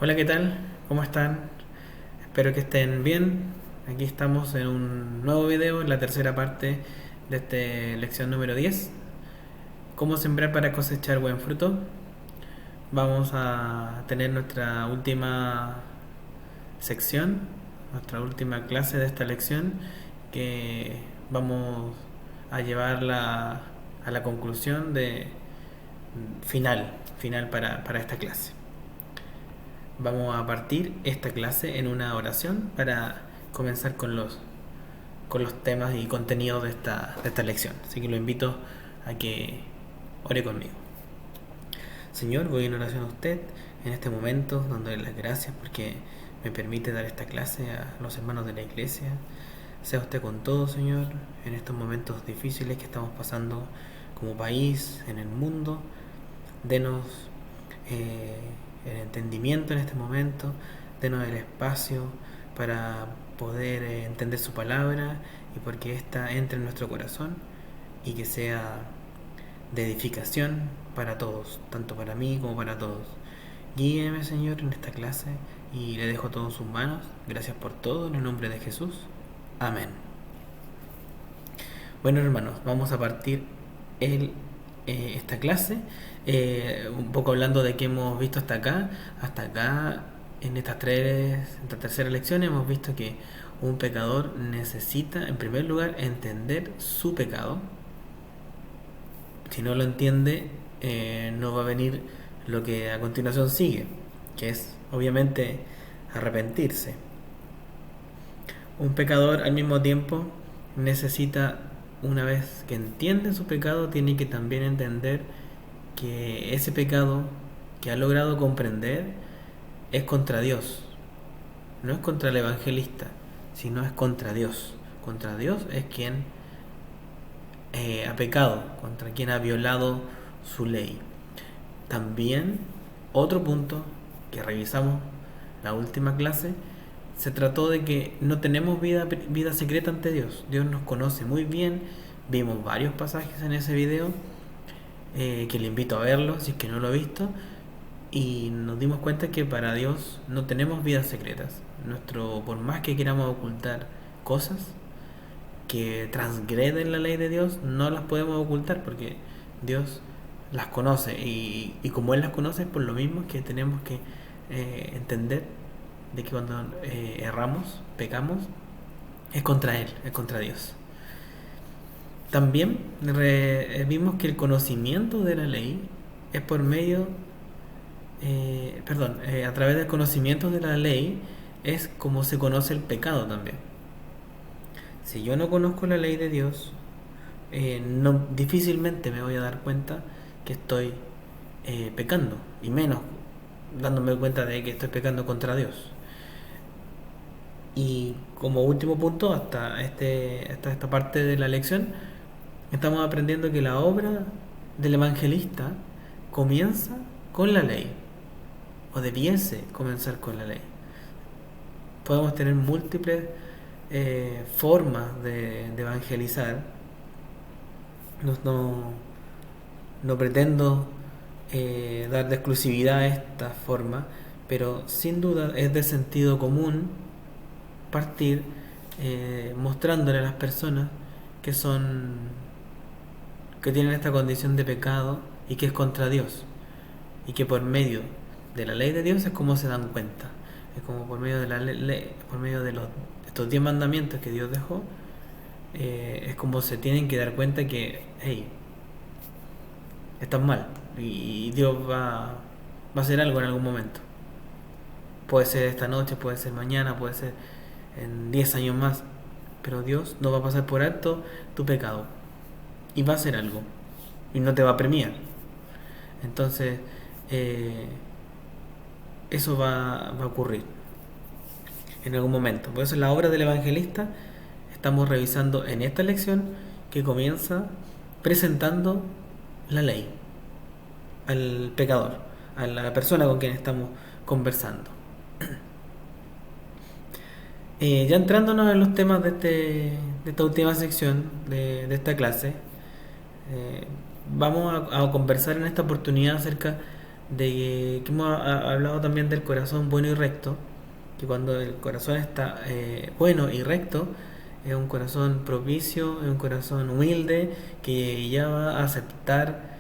Hola, ¿qué tal? ¿Cómo están? Espero que estén bien. Aquí estamos en un nuevo video, en la tercera parte de esta lección número 10. ¿Cómo sembrar para cosechar buen fruto? Vamos a tener nuestra última sección, nuestra última clase de esta lección, que vamos a llevarla a la conclusión de final para esta clase. Vamos a partir esta clase en una oración para comenzar con los temas y contenidos de esta lección. Así que lo invito a que ore conmigo. Señor, voy en oración a usted en este momento, dándole las gracias porque me permite dar esta clase a los hermanos de la iglesia. Sea usted con todo, Señor, en estos momentos difíciles que estamos pasando como país, en el mundo. Denos eh, el entendimiento en este momento, denos el espacio para poder entender su palabra y porque ésta entre en nuestro corazón y que sea de edificación para todos, tanto para mí como para todos. Guíeme, Señor, en esta clase y le dejo todo en sus manos. Gracias por todo, en el nombre de Jesús. Amén. Bueno, hermanos, vamos a partir esta clase un poco hablando de qué hemos visto hasta acá. Hasta acá, en esta tercera lección, hemos visto que un pecador necesita, en primer lugar, entender su pecado. Si no lo entiende, no va a venir lo que a continuación sigue, que es obviamente arrepentirse. Un pecador al mismo tiempo necesita, una vez que entiende su pecado, tiene que también entender que ese pecado que ha logrado comprender es contra Dios, no es contra el evangelista, sino es contra Dios. Contra Dios es quien ha pecado, contra quien ha violado su ley. También otro punto que revisamos la última clase se trató de que no tenemos vida secreta ante Dios. Dios nos conoce muy bien. Vimos varios pasajes en ese video que le invito a verlo si es que no lo he visto. Y nos dimos cuenta que para Dios no tenemos vidas secretas. Por más que queramos ocultar cosas que transgreden la ley de Dios, no las podemos ocultar porque Dios las conoce. Y como Él las conoce, por lo mismo que tenemos que entender de que cuando erramos, pecamos, es contra Él, es contra Dios. También vimos que el conocimiento de la ley es por medio, a través del conocimiento de la ley es como se conoce el pecado también. Si yo no conozco la ley de Dios, no, difícilmente me voy a dar cuenta que estoy pecando, y menos dándome cuenta de que estoy pecando contra Dios. Y como último punto, hasta esta parte de la lección, estamos aprendiendo que la obra del evangelista comienza con la ley, o debiese comenzar con la ley. Podemos tener múltiples formas de evangelizar. No, no pretendo dar de exclusividad a esta forma, pero sin duda es de sentido común partir mostrándole a las personas que que tienen esta condición de pecado y que es contra Dios, y que por medio de la ley de Dios es como se dan cuenta. Es como por medio de la ley, por medio de estos 10 mandamientos que Dios dejó, es como se tienen que dar cuenta que, hey, estás mal y Dios va a hacer algo en algún momento. Puede ser esta noche, puede ser mañana, puede ser en 10 años más, pero Dios no va a pasar por alto tu pecado y va a hacer algo y no te va a premiar. Entonces, eso va a ocurrir en algún momento. Por eso, la obra del evangelista estamos revisando en esta lección que comienza presentando la ley al pecador, a la persona con quien estamos conversando. Ya entrándonos en los temas de esta última sección de esta clase, vamos a conversar en esta oportunidad acerca de que hemos hablado también del corazón bueno y recto, que cuando el corazón está bueno y recto, es un corazón propicio, es un corazón humilde, que ya va a aceptar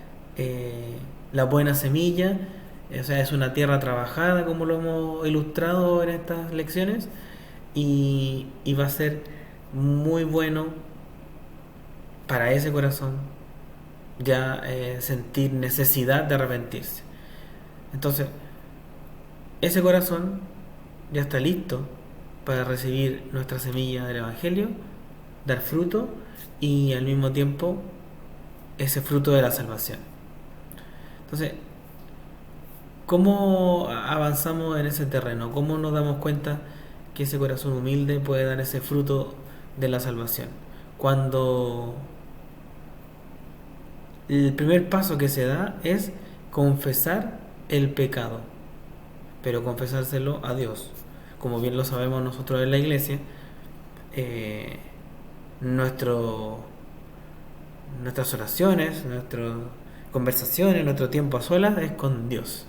la buena semilla, o sea, es una tierra trabajada, como lo hemos ilustrado en estas lecciones, y va a ser muy bueno para ese corazón ya sentir necesidad de arrepentirse. Entonces, ese corazón ya está listo para recibir nuestra semilla del Evangelio, dar fruto y al mismo tiempo ese fruto de la salvación. Entonces, ¿cómo avanzamos en ese terreno? ¿Cómo nos damos cuenta que ese corazón humilde puede dar ese fruto de la salvación? Cuando el primer paso que se da es confesar el pecado, pero confesárselo a Dios. Como bien lo sabemos nosotros en la iglesia, eh, nuestro, nuestras oraciones, nuestras conversaciones, nuestro tiempo a solas es con Dios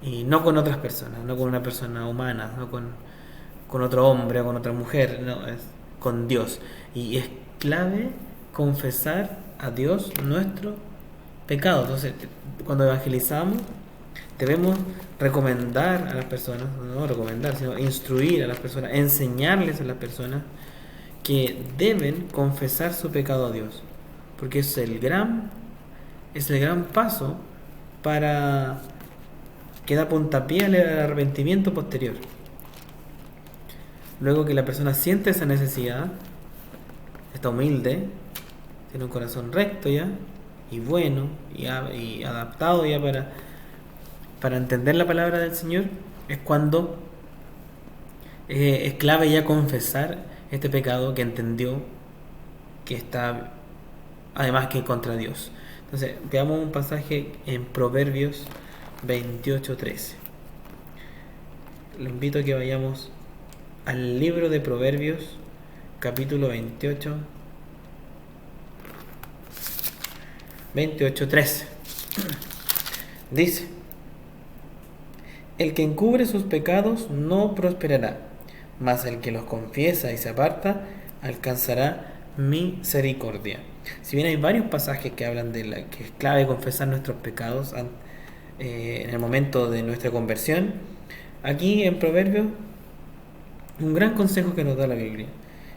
y no con otras personas, no con una persona humana, no con otro hombre o con otra mujer, no, es con Dios. Y es clave confesar a Dios nuestro pecado. Entonces, cuando evangelizamos, debemos recomendar a las personas, no recomendar, sino instruir a las personas, enseñarles a las personas que deben confesar su pecado a Dios, porque es el gran paso para que da puntapié al arrepentimiento posterior. Luego que la persona siente esa necesidad, está humilde, tiene un corazón recto ya, y bueno, y adaptado ya para entender la palabra del Señor, es cuando es clave ya confesar este pecado que entendió que está además que contra Dios. Entonces, veamos un pasaje en Proverbios 28:13. Lo invito a que vayamos al libro de Proverbios, capítulo 28, 28:13. Dice: el que encubre sus pecados no prosperará, mas el que los confiesa y se aparta alcanzará misericordia. Si bien hay varios pasajes que hablan de que es clave confesar nuestros pecados en el momento de nuestra conversión, aquí en Proverbios un gran consejo que nos da la Biblia: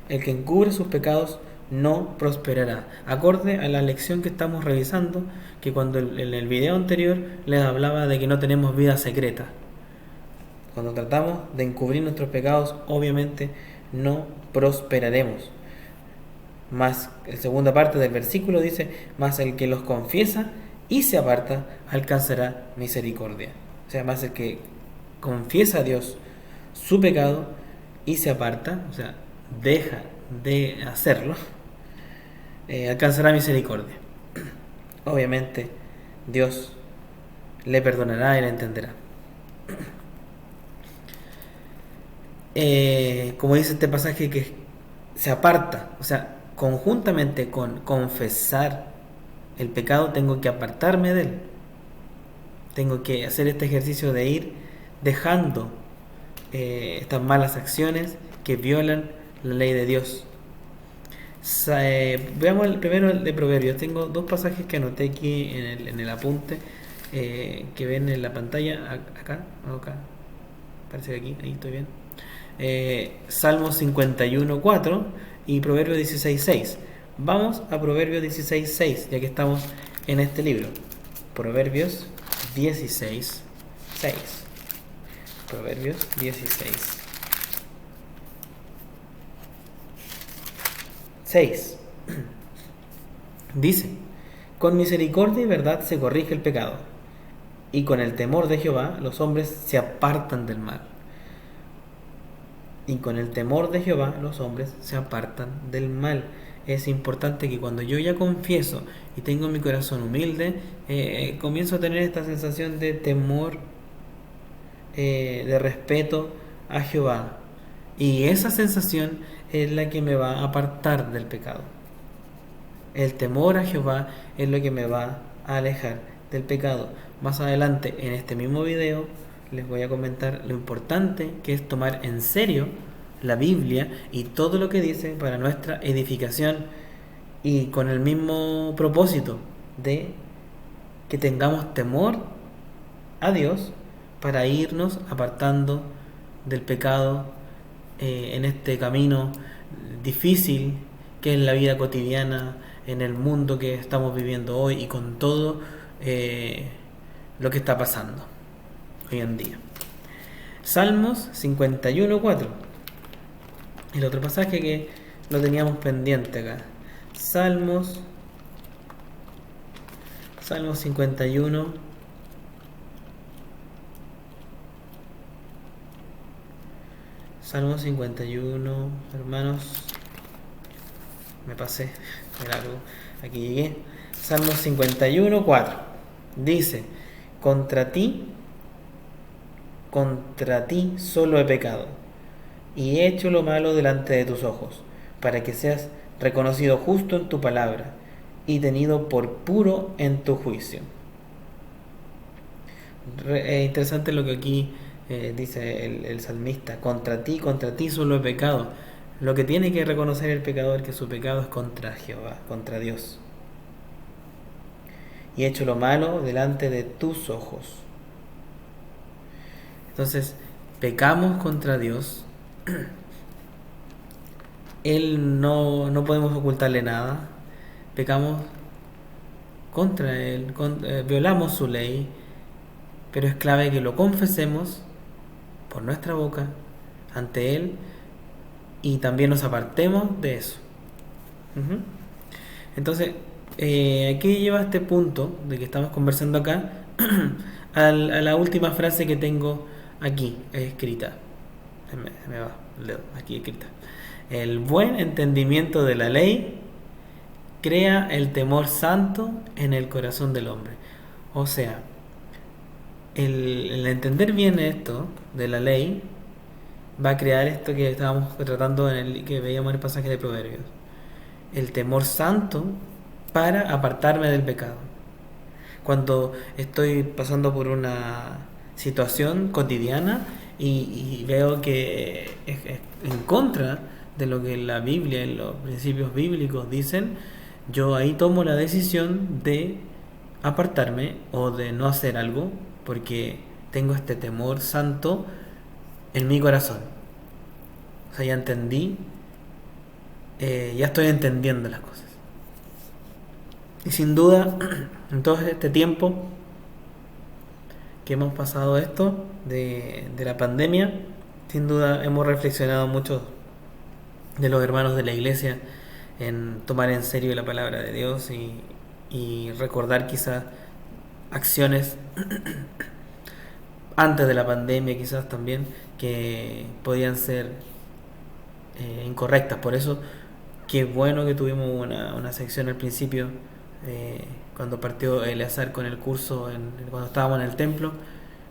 el que encubre sus pecados no prosperará, acorde a la lección que estamos revisando, que cuando en el video anterior les hablaba de que no tenemos vida secreta. Cuando tratamos de encubrir nuestros pecados, obviamente no prosperaremos. Más, la segunda parte del versículo dice: más el que los confiesa y se aparta alcanzará misericordia. O sea, más el que confiesa a Dios su pecado y se aparta, o sea, deja de hacerlo, alcanzará misericordia. Obviamente Dios le perdonará y le entenderá. Como dice este pasaje, que se aparta, o sea, conjuntamente con confesar el pecado, tengo que apartarme de él. Tengo que hacer este ejercicio de ir dejando estas malas acciones que violan la ley de Dios. Veamos primero el de Proverbios. Tengo dos pasajes que anoté aquí en el apunte que ven en la pantalla. Acá, parece que aquí, ahí estoy bien. Salmo 51:4 y Proverbios 16:6. Vamos a Proverbios 16:6, ya que estamos en este libro. Proverbios 16:6. Proverbios 16:6. Dice: con misericordia y verdad se corrige el pecado, y con el temor de Jehová los hombres se apartan del mal. Y con el temor de Jehová los hombres se apartan del mal. Es importante que cuando yo ya confieso y tengo mi corazón humilde, comienzo a tener esta sensación de temor, de respeto a Jehová. Y esa sensación es la que me va a apartar del pecado. El temor a Jehová es lo que me va a alejar del pecado. Más adelante en este mismo video les voy a comentar lo importante que es tomar en serio la Biblia y todo lo que dice para nuestra edificación, y con el mismo propósito de que tengamos temor a Dios para irnos apartando del pecado en este camino difícil que es la vida cotidiana, en el mundo que estamos viviendo hoy y con todo lo que está pasando hoy en día. Salmos 51:4, el otro pasaje que lo teníamos pendiente acá. Salmos 51. Salmo 51, hermanos. Me pasé de algo. Aquí llegué. Salmo 51:4. Dice: contra ti solo he pecado, y he hecho lo malo delante de tus ojos, para que seas reconocido justo en tu palabra, y tenido por puro en tu juicio. Interesante lo que aquí dice el salmista: contra ti solo he pecado. Lo que tiene que reconocer el pecador, que su pecado es contra Jehová, contra Dios. Y he hecho lo malo delante de tus ojos. Entonces, pecamos contra Dios. Él no podemos ocultarle nada. Pecamos contra Él, violamos su ley, pero es clave que lo confesemos por nuestra boca ante Él y también nos apartemos de eso. Entonces, aquí lleva este punto de que estamos conversando acá a la última frase que tengo aquí escrita. Se me va el dedo, aquí escrita: el buen entendimiento de la ley crea el temor santo en el corazón del hombre. O sea, el entender bien esto de la ley va a crear esto que estábamos tratando que veíamos en el pasaje de Proverbios: el temor santo para apartarme del pecado. Cuando estoy pasando por una situación cotidiana y veo que es en contra de lo que la Biblia y los principios bíblicos dicen, yo ahí tomo la decisión de apartarme o de no hacer algo, porque tengo este temor santo en mi corazón. O sea, ya entendí, ya estoy entendiendo las cosas. Y sin duda, en todo este tiempo que hemos pasado esto de la pandemia, sin duda hemos reflexionado mucho de los hermanos de la iglesia en tomar en serio la palabra de Dios y recordar quizás acciones antes de la pandemia, quizás también, que podían ser incorrectas. Por eso, qué bueno que tuvimos una sección al principio, cuando partió Eleazar con el curso, cuando estábamos en el templo,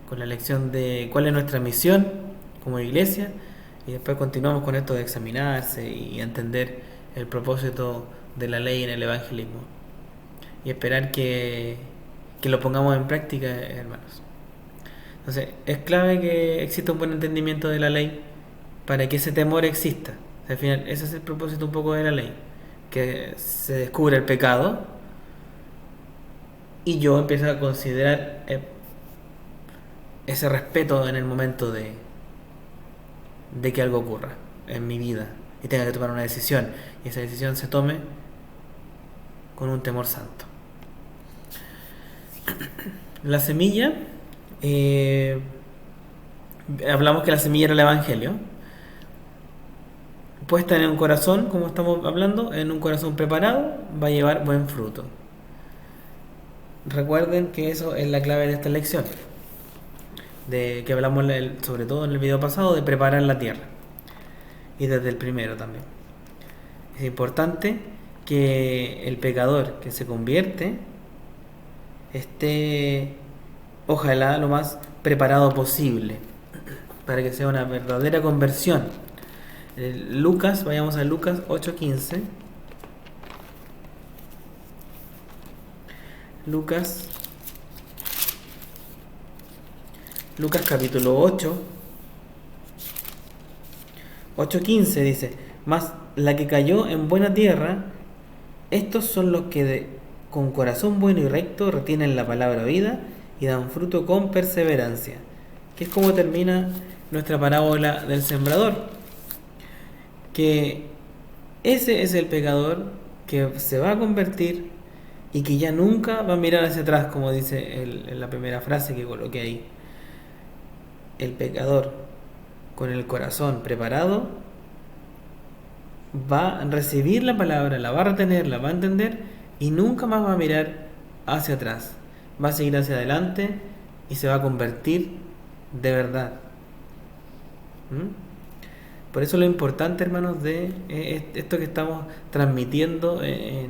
con la lección de cuál es nuestra misión como iglesia, y después continuamos con esto de examinarse y entender el propósito de la ley en el evangelismo, y esperar que lo pongamos en práctica, hermanos. Entonces, es clave que exista un buen entendimiento de la ley para que ese temor exista. O sea, al final, ese es el propósito un poco de la ley, que se descubre el pecado y yo empiezo a considerar ese respeto en el momento de que algo ocurra en mi vida y tenga que tomar una decisión, y esa decisión se tome con un temor santo. La semilla, hablamos que la semilla era el evangelio, puesta en un corazón, como estamos hablando, en un corazón preparado, va a llevar buen fruto. Recuerden que eso es la clave de esta lección, de que hablamos sobre todo en el video pasado, de preparar la tierra, y desde el primero también. Es importante que el pecador que se convierte esté, ojalá, lo más preparado posible para que sea una verdadera conversión. Lucas, vayamos a Lucas 8:15. Lucas Lucas capítulo 8, 8:15 dice: Mas la que cayó en buena tierra, estos son los que con corazón bueno y recto retienen la palabra oída y dan fruto con perseverancia. Que es como termina nuestra parábola del sembrador. Que ese es el pecador que se va a convertir y que ya nunca va a mirar hacia atrás, como dice en la primera frase que coloqué ahí. El pecador con el corazón preparado va a recibir la palabra, la va a retener, la va a entender y nunca más va a mirar hacia atrás. Va a seguir hacia adelante y se va a convertir de verdad. Por eso lo importante, hermanos, de esto que estamos transmitiendo en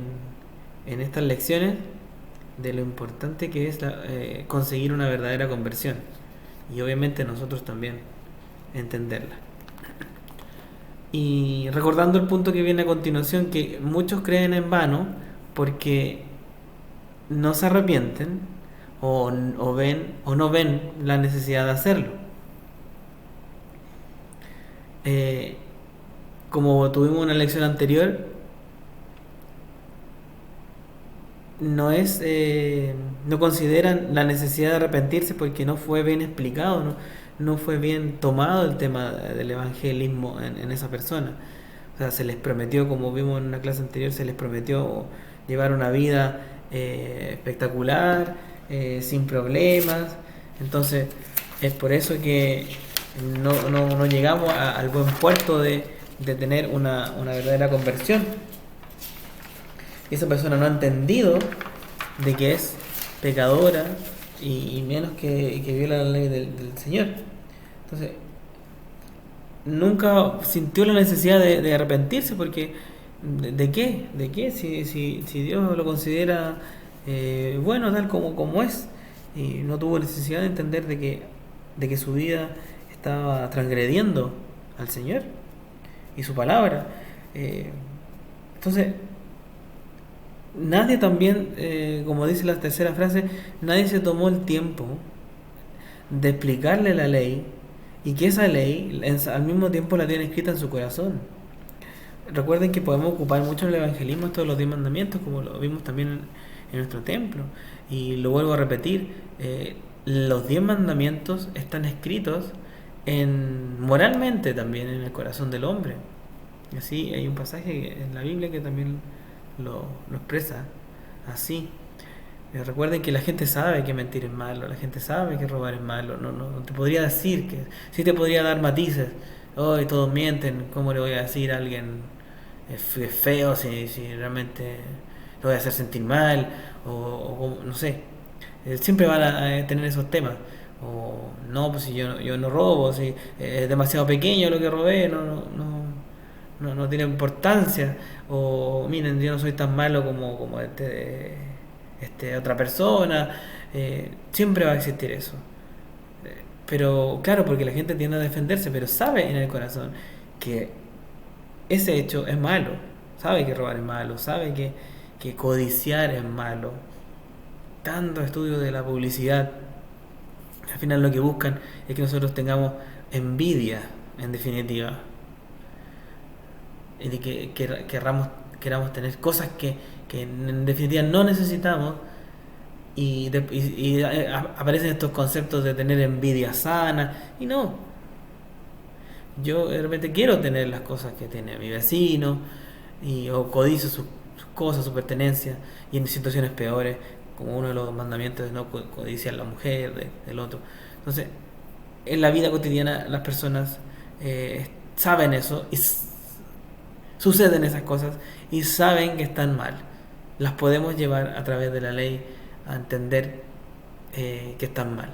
estas lecciones, de lo importante que es conseguir una verdadera conversión. Y obviamente nosotros también entenderla. Y recordando el punto que viene a continuación, que muchos creen en vano porque no se arrepienten o no ven la necesidad de hacerlo. Como tuvimos una lección anterior, no consideran la necesidad de arrepentirse porque no fue bien explicado, no fue bien tomado el tema del evangelismo en esa persona. O sea, se les prometió, como vimos en una clase anterior, se les prometió llevar una vida espectacular, sin problemas. Entonces es por eso que no llegamos al buen puerto de tener una verdadera conversión. Y esa persona no ha entendido de que es pecadora y menos que viola la ley del Señor. Entonces nunca sintió la necesidad de arrepentirse porque ¿de qué? ¿De qué? Si Dios lo considera bueno tal como es, y no tuvo necesidad de entender de que su vida estaba transgrediendo al Señor y su palabra. Entonces nadie también, como dice la tercera frase, nadie se tomó el tiempo de explicarle la ley y que esa ley al mismo tiempo la tiene escrita en su corazón. Recuerden que podemos ocupar mucho en el evangelismo todos los 10 mandamientos, como lo vimos también en nuestro templo. Y lo vuelvo a repetir, los 10 mandamientos están escritos moralmente también en el corazón del hombre. Así hay un pasaje en la Biblia que también lo expresa así. Recuerden que la gente sabe que mentir es malo, la gente sabe que robar es malo. No te podría decir que, sí te podría dar matices. Hoy todos mienten, ¿cómo le voy a decir a alguien es feo si realmente lo voy a hacer sentir mal? O no sé, siempre van a tener esos temas. O no, pues si yo no robo, si es demasiado pequeño lo que robé, no tiene importancia. O miren, yo no soy tan malo como otra persona. Siempre va a existir eso. Pero claro, porque la gente tiende a defenderse, pero sabe en el corazón que ese hecho es malo. Sabe que robar es malo, sabe que codiciar es malo. Tanto estudio de la publicidad, al final lo que buscan es que nosotros tengamos envidia, en definitiva, y de que queramos tener cosas que en definitiva no necesitamos. Y aparecen estos conceptos de tener envidia sana. Y no, yo realmente quiero tener las cosas que tiene mi vecino, o codicio sus cosas, sus pertenencias, y en situaciones peores, como uno de los mandamientos de no codiciar a la mujer del otro. Entonces en la vida cotidiana las personas saben eso y suceden esas cosas y saben que están mal. Las podemos llevar a través de la ley a entender que están mal.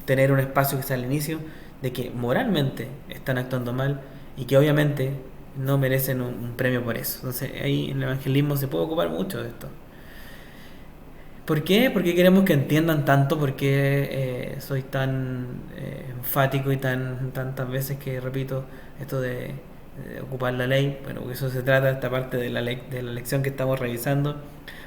Tener un espacio que sea al inicio de que moralmente están actuando mal y que obviamente no merecen un premio por eso. Entonces ahí en el evangelismo se puede ocupar mucho de esto. ¿Por qué? Porque queremos que entiendan tanto, porque soy tan enfático y tantas veces que repito esto de ocupar la ley. Bueno, eso se trata, esta parte de la lección que estamos revisando,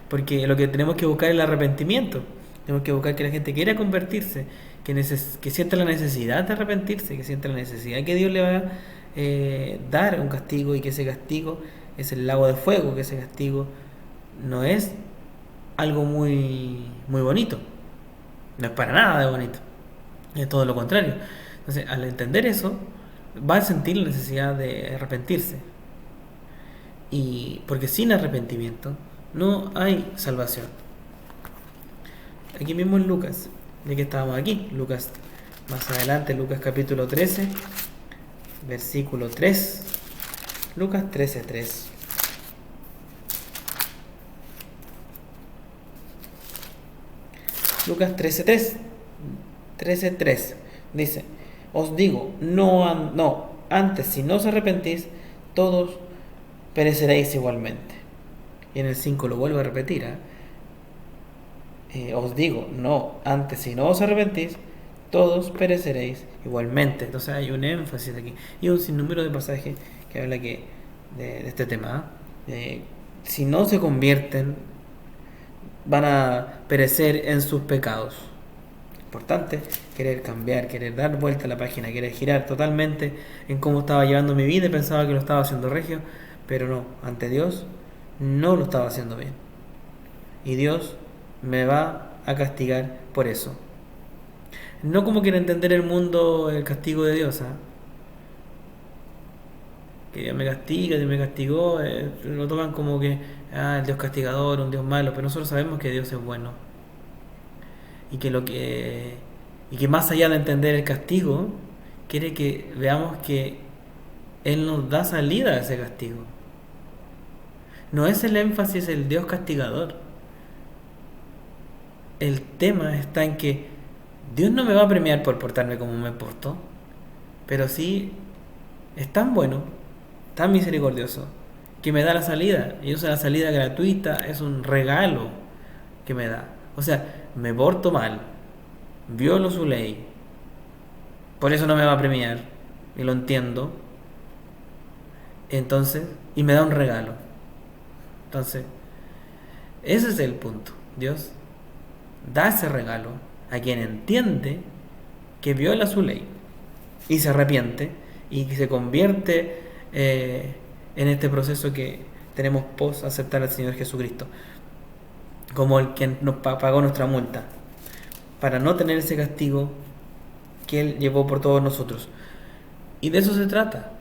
porque lo que tenemos que buscar es el arrepentimiento. Tenemos que buscar que la gente quiera convertirse que siente la necesidad de arrepentirse, que siente la necesidad que Dios le va a dar un castigo, y que ese castigo es el lago de fuego, que ese castigo no es algo muy bonito, no es para nada de bonito, es todo lo contrario. Entonces, al entender eso, va a sentir la necesidad de arrepentirse, y porque sin arrepentimiento no hay salvación. Aquí mismo en Lucas, ya que estábamos aquí, Lucas, más adelante, Lucas capítulo 13, versículo 3, Lucas 13:3. Lucas 13:3 dice: os digo, no, antes, si no os arrepentís, todos pereceréis igualmente. Y en el 5 lo vuelvo a repetir, os digo, no, antes, si no os arrepentís, todos pereceréis igualmente. Entonces hay un énfasis aquí y un sinnúmero de pasajes que habla de este tema. Si no se convierten, van a perecer en sus pecados. Importante querer cambiar, querer dar vuelta a la página, querer girar totalmente en cómo estaba llevando mi vida, y pensaba que lo estaba haciendo regio, pero no, ante Dios no lo estaba haciendo bien, y Dios me va a castigar por eso. No como quiere entender el mundo el castigo de Dios, que Dios me castiga, Dios me castigó, lo toman como que el Dios castigador, un Dios malo, pero nosotros sabemos que Dios es bueno, y que más allá de entender el castigo, quiere que veamos que Él nos da salida a ese castigo. No es el énfasis el Dios castigador. El tema está en que Dios no me va a premiar por portarme como me porto, pero sí es tan bueno, tan misericordioso, que me da la salida. Y usa la salida gratuita, es un regalo que me da. O sea, me porto mal, violo su ley, por eso no me va a premiar, y lo entiendo. Entonces, y me da un regalo. Entonces, ese es el punto. Dios da ese regalo a quien entiende que viola su ley y se arrepiente y que se convierte en este proceso que tenemos post aceptar al Señor Jesucristo como el que nos pagó nuestra multa, para no tener ese castigo que Él llevó por todos nosotros. Y de eso se trata.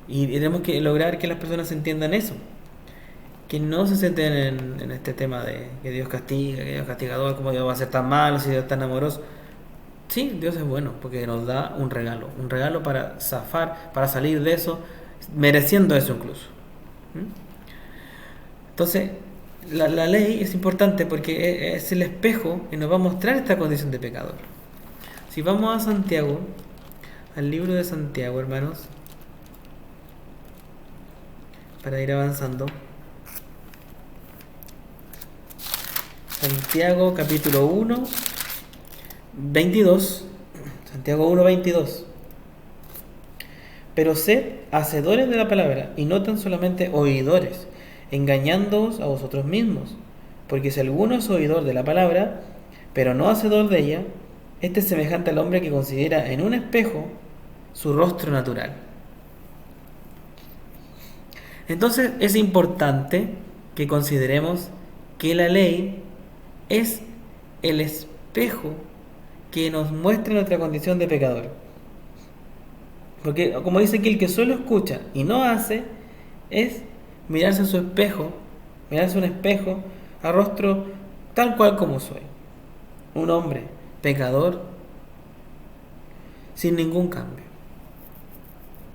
Y tenemos que lograr que las personas entiendan eso, que no se sienten en este tema de que Dios castiga, que Dios es castigador, como Dios va a ser tan malo, si Dios es tan amoroso. Sí, Dios es bueno, porque nos da un regalo para zafar, para salir de eso, mereciendo eso incluso. Entonces, la ley es importante porque es el espejo y nos va a mostrar esta condición de pecador. Si vamos a Santiago, al libro de Santiago, hermanos, para ir avanzando. Santiago capítulo 1, 22. Santiago 1, 22. Pero sed hacedores de la palabra, y no tan solamente oidores, engañándoos a vosotros mismos. Porque si alguno es oidor de la palabra, pero no hacedor de ella, este es semejante al hombre que considera en un espejo su rostro natural. Entonces es importante que consideremos que la ley es el espejo que nos muestra nuestra condición de pecador. Porque, como dice aquí, el que solo escucha y no hace es mirarse en su espejo, mirarse un espejo a rostro tal cual como soy. Un hombre pecador sin ningún cambio,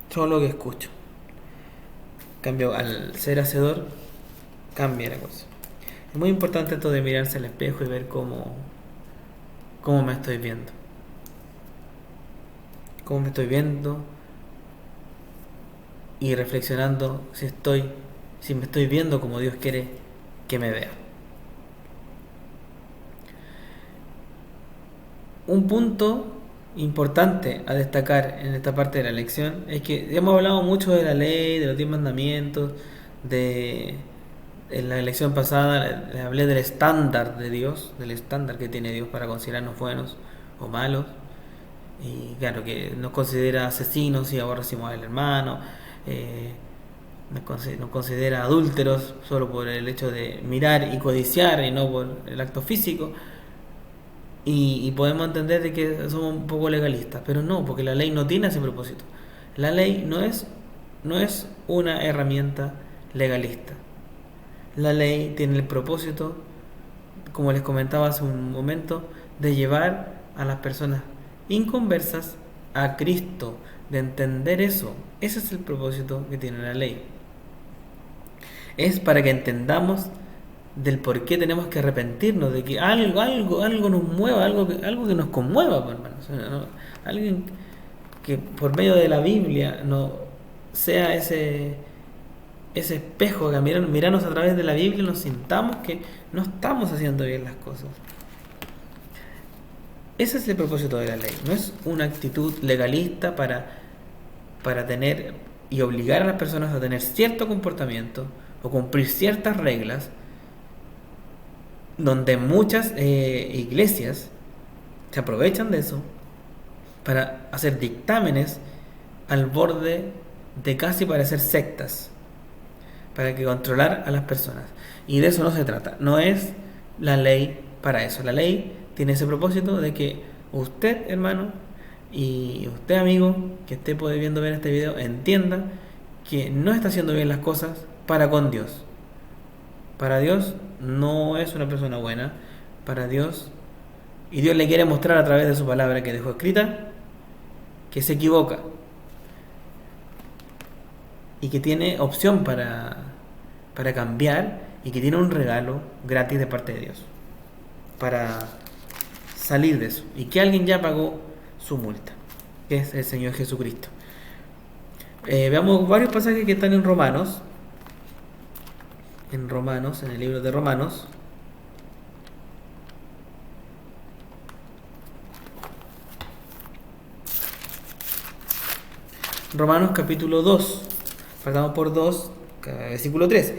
solo que escucho. En cambio, al ser hacedor, cambia la cosa. Es muy importante esto de mirarse al espejo y ver cómo me estoy viendo. Cómo me estoy viendo, y reflexionando si me estoy viendo como Dios quiere que me vea. Un punto importante a destacar en esta parte de la lección es que hemos hablado mucho de la ley, de los 10 mandamientos, en la lección pasada les hablé del estándar de Dios, del estándar que tiene Dios para considerarnos buenos o malos, y claro, que nos considera asesinos y aborrecimos al hermano, nos considera adúlteros solo por el hecho de mirar y codiciar y no por el acto físico, y podemos entender de que somos un poco legalistas, pero no, porque la ley no tiene ese propósito. La ley no es una herramienta legalista. La ley tiene el propósito, como les comentaba hace un momento, de llevar a las personas inconversas a Cristo, de entender eso. Ese es el propósito que tiene la ley. Es para que entendamos del por qué tenemos que arrepentirnos, de que algo nos mueva, algo que nos conmueva, pues, hermanos. ¿No? Alguien que por medio de la Biblia no sea ese espejo, que mirarnos a través de la Biblia nos sintamos que no estamos haciendo bien las cosas. Ese es el propósito de la ley. No es una actitud legalista para tener y obligar a las personas a tener cierto comportamiento o cumplir ciertas reglas, donde muchas iglesias se aprovechan de eso para hacer dictámenes al borde de casi parecer sectas, para que controlar a las personas. Y de eso no se trata. No es la ley para eso. La ley tiene ese propósito de que usted, hermano, y usted, amigo, que esté pudiendo ver este video, entienda que no está haciendo bien las cosas para con Dios. Para Dios no es una persona buena. Para Dios, y Dios le quiere mostrar a través de su palabra que dejó escrita, que se equivoca y que tiene opción para cambiar, y que tiene un regalo gratis de parte de Dios para salir de eso, y que alguien ya pagó su multa, que es el Señor Jesucristo. Veamos varios pasajes que están en Romanos, en el libro de Romanos. Romanos capítulo 2, partamos por 2, versículo 3.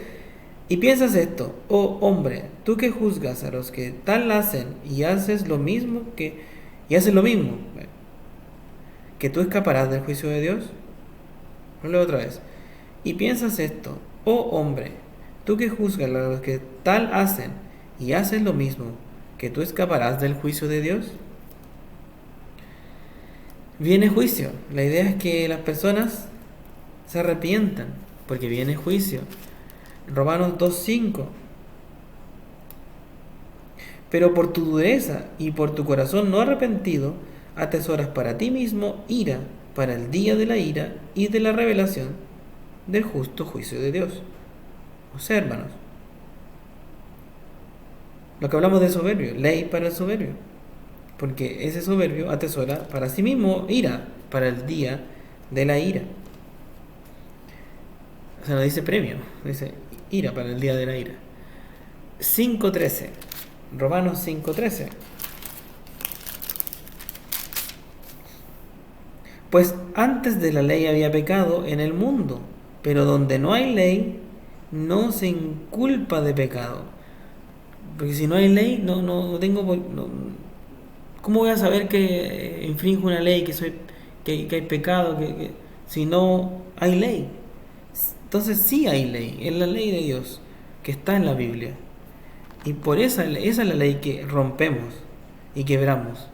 Y piensas esto, oh hombre, tú que juzgas a los que tal hacen y haces lo mismo, que tú escaparás del juicio de Dios. Ponlo otra vez. Y piensas esto, oh hombre, tú que juzgas a los que tal hacen y haces lo mismo, que tú escaparás del juicio de Dios. Viene juicio. La idea es que las personas se arrepientan, porque viene juicio. Romanos 2:5. Pero por tu dureza y por tu corazón no arrepentido, atesoras para ti mismo ira para el día de la ira y de la revelación del justo juicio de Dios. O sea, hermanos, lo que hablamos de soberbio, ley para el soberbio, porque ese soberbio atesora para sí mismo ira para el día de la ira. O sea, no dice premio, dice ira para el día de la ira. 5:13, Romanos 5:13. Pues antes de la ley había pecado en el mundo, pero donde no hay ley no se inculpa de pecado. Porque si no hay ley, no tengo... ¿Cómo voy a saber que infrinjo una ley, que hay pecado, si no hay ley? Entonces sí hay ley, es la ley de Dios que está en la Biblia. Y por esa es la ley que rompemos y quebramos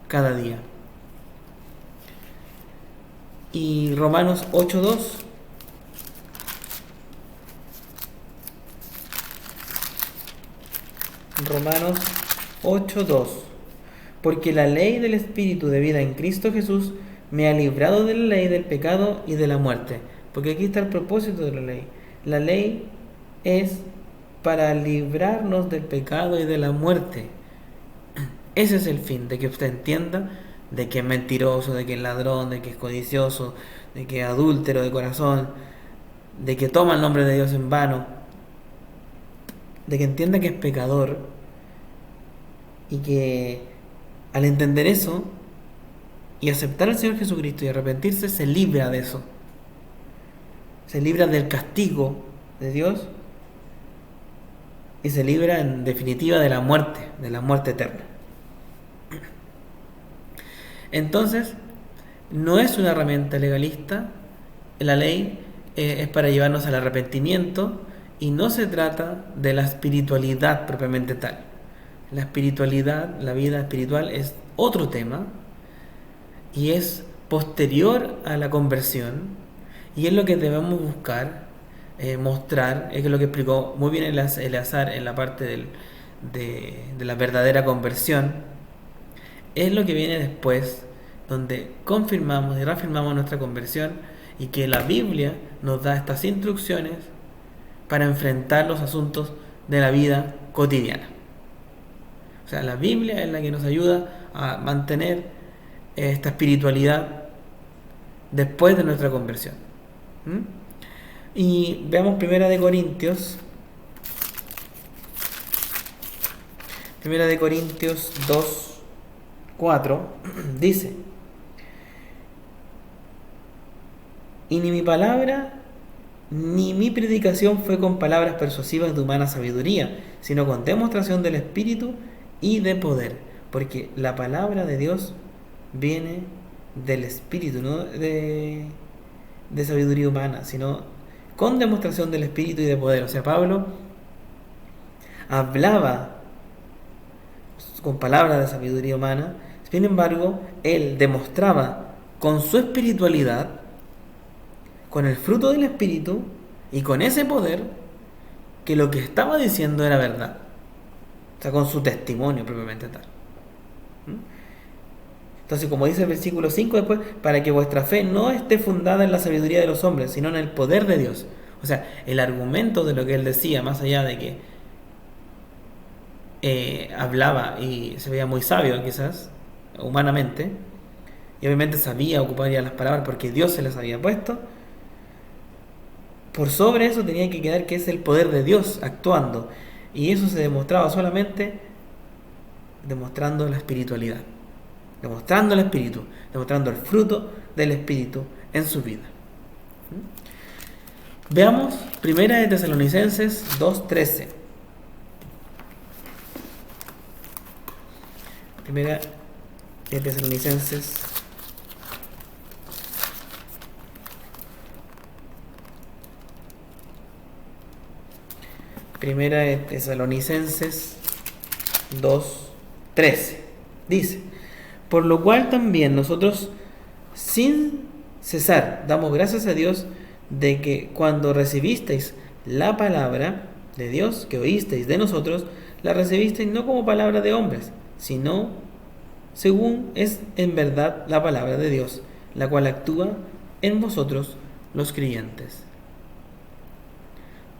cada día. Y Romanos 8:2. Romanos 8:2. Porque la ley del Espíritu de vida en Cristo Jesús me ha librado de la ley del pecado y de la muerte. Porque aquí está el propósito de la ley. La ley es para librarnos del pecado y de la muerte. Ese es el fin, de que usted entienda de que es mentiroso, de que es ladrón, de que es codicioso, de que es adúltero de corazón, de que toma el nombre de Dios en vano, de que entienda que es pecador, y que al entender eso y aceptar al Señor Jesucristo y arrepentirse, se libra de eso, se libra del castigo de Dios y se libra en definitiva de la muerte eterna. Entonces, no es una herramienta legalista. La ley es para llevarnos al arrepentimiento y no se trata de la espiritualidad propiamente tal. La espiritualidad, la vida espiritual es otro tema y es posterior a la conversión y es lo que debemos buscar, mostrar, es lo que explicó muy bien Eleazar en la parte de la verdadera conversión, es lo que viene después, donde confirmamos y reafirmamos nuestra conversión y que la Biblia nos da estas instrucciones para enfrentar los asuntos de la vida cotidiana. O sea, la Biblia es la que nos ayuda a mantener esta espiritualidad después de nuestra conversión. Y veamos Primera de Corintios 2, 4, dice: y ni mi palabra ni mi predicación fue con palabras persuasivas de humana sabiduría, sino con demostración del Espíritu y de poder, porque la palabra de Dios viene del Espíritu, no de sabiduría humana, sino con demostración del Espíritu y de poder. O sea, Pablo hablaba con palabras de sabiduría humana, sin embargo, él demostraba con su espiritualidad, con el fruto del Espíritu y con ese poder, que lo que estaba diciendo era verdad. O sea, con su testimonio propiamente tal. Entonces, como dice el versículo 5 después, para que vuestra fe no esté fundada en la sabiduría de los hombres, sino en el poder de Dios. O sea, el argumento de lo que él decía, más allá de que hablaba y se veía muy sabio quizás, humanamente, y obviamente sabía ocupar ya las palabras porque Dios se las había puesto, por sobre eso tenía que quedar que es el poder de Dios actuando, y eso se demostraba solamente demostrando la espiritualidad, demostrando el Espíritu, demostrando el fruto del Espíritu en su vida. Veamos Primera de Tesalonicenses 2:13. Primera de Tesalonicenses 2:13. Dice: por lo cual también nosotros sin cesar damos gracias a Dios de que cuando recibisteis la palabra de Dios que oísteis de nosotros, la recibisteis no como palabra de hombres, sino según es en verdad la palabra de Dios, la cual actúa en vosotros los creyentes.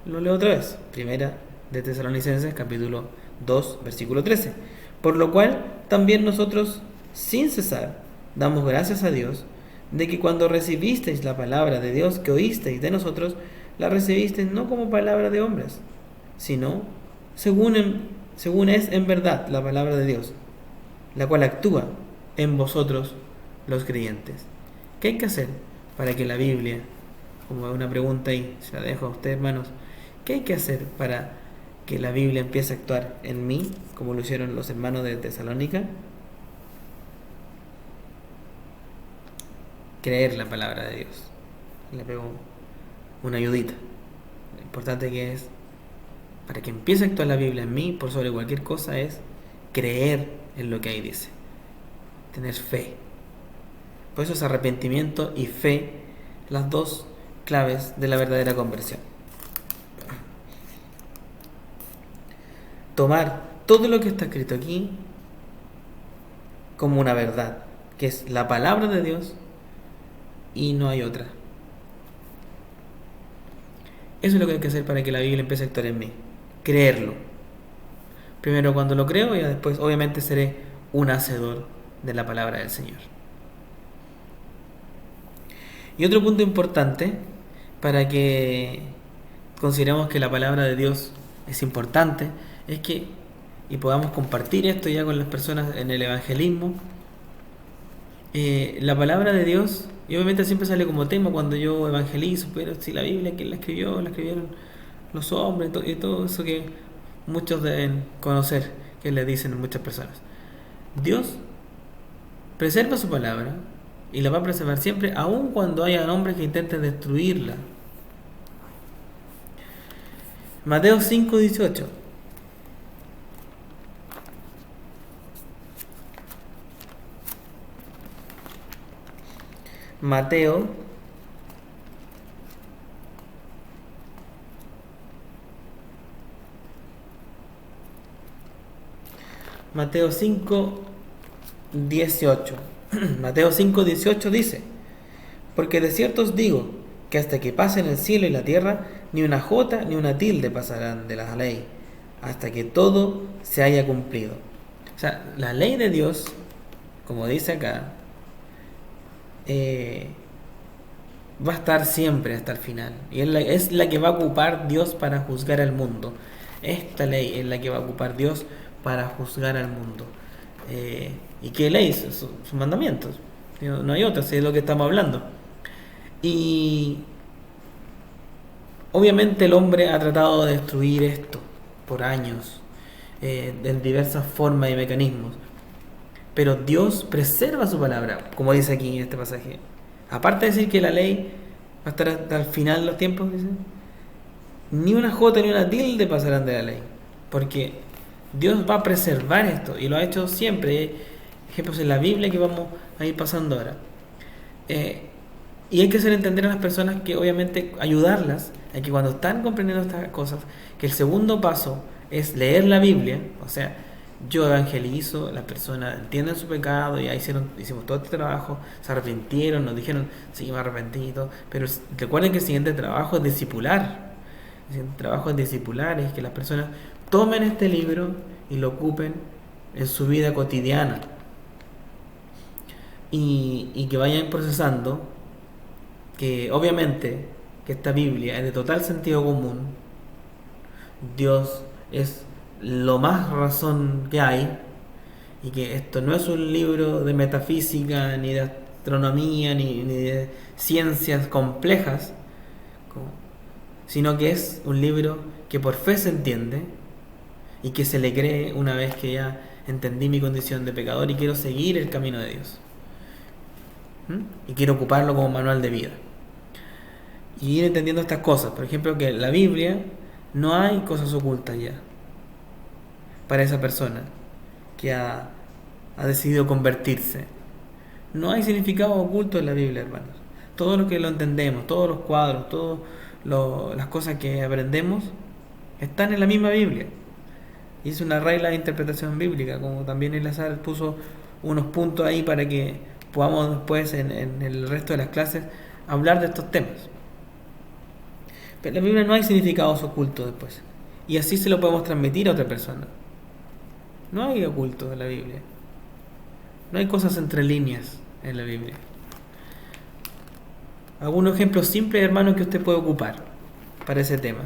Lo leo otra vez. Primera de Tesalonicenses capítulo 2 versículo 13. Por lo cual también nosotros sin cesar damos gracias a Dios de que cuando recibisteis la palabra de Dios que oísteis de nosotros, la recibisteis no como palabra de hombres, sino según es en verdad la palabra de Dios, la cual actúa en vosotros los creyentes. ¿Qué hay que hacer para que la Biblia, como una pregunta ahí, se la dejo a ustedes, hermanos, qué hay que hacer para que la Biblia empiece a actuar en mí, como lo hicieron los hermanos de Tesalónica? Creer la palabra de Dios. Le pego una ayudita. Lo importante que es, para que empiece a actuar la Biblia en mí, por sobre cualquier cosa, es creer en lo que ahí dice. Tener fe. Por eso es arrepentimiento y fe, las dos claves de la verdadera conversión. Tomar todo lo que está escrito aquí como una verdad, que es la palabra de Dios y no hay otra. Eso es lo que hay que hacer para que la Biblia empiece a actuar en mí. Creerlo. Primero cuando lo creo y después obviamente seré un hacedor de la palabra del Señor. Y otro punto importante para que consideremos que la palabra de Dios es importante es que, y podamos compartir esto ya con las personas en el evangelismo, la palabra de Dios, y obviamente siempre sale como tema cuando yo evangelizo, pero si la Biblia, ¿quién la escribió? La escribieron los hombres y todo eso que muchos deben conocer, que le dicen muchas personas. Dios preserva su palabra y la va a preservar siempre, aun cuando haya hombres que intenten destruirla. Mateo 5:18. Mateo 5:18. Mateo 5:18 dice: porque de cierto os digo que hasta que pasen el cielo y la tierra, ni una jota ni una tilde pasarán de la ley, hasta que todo se haya cumplido. O sea, la ley de Dios, como dice acá, va a estar siempre hasta el final. Y es la que va a ocupar Dios para juzgar al mundo. Esta ley es la que va a ocupar Dios para juzgar al mundo. ¿Y qué ley? Sus mandamientos. No hay otra, es de lo que estamos hablando. Y obviamente el hombre ha tratado de destruir esto por años, en diversas formas y mecanismos. Pero Dios preserva su palabra, como dice aquí en este pasaje. Aparte de decir que la ley va a estar hasta el final de los tiempos, dice, ni una jota ni una tilde pasarán de la ley. Porque Dios va a preservar esto y lo ha hecho siempre. Ejemplos en la Biblia que vamos a ir pasando ahora. Y hay que hacer entender a las personas que obviamente ayudarlas a que cuando están comprendiendo estas cosas, que el segundo paso es leer la Biblia. O sea, yo evangelizo, las personas entienden su pecado, ya hicimos todo este trabajo, se arrepintieron, nos dijeron, sí, me arrepentí, pero recuerden que el siguiente trabajo es discipular. El siguiente trabajo es discipular, es que las personas tomen este libro y lo ocupen en su vida cotidiana y que vayan procesando que obviamente que esta Biblia es de total sentido común. Dios es lo más razón que hay y que esto no es un libro de metafísica ni de astronomía ni de ciencias complejas, sino que es un libro que por fe se entiende y que se le cree una vez que ya entendí mi condición de pecador y quiero seguir el camino de Dios. Y quiero ocuparlo como manual de vida. Y ir entendiendo estas cosas. Por ejemplo, que en la Biblia no hay cosas ocultas ya para esa persona que ha decidido convertirse. No hay significado oculto en la Biblia, hermanos. Todo lo que lo entendemos, todos los cuadros, todas las cosas que aprendemos están en la misma Biblia. Y es una regla de interpretación bíblica, como también Elazar puso unos puntos ahí para que podamos después en el resto de las clases hablar de estos temas. Pero en la Biblia no hay significados ocultos después. Y así se lo podemos transmitir a otra persona. No hay ocultos en la Biblia. No hay cosas entre líneas en la Biblia. Algunos ejemplos simples, hermanos, que usted puede ocupar para ese tema.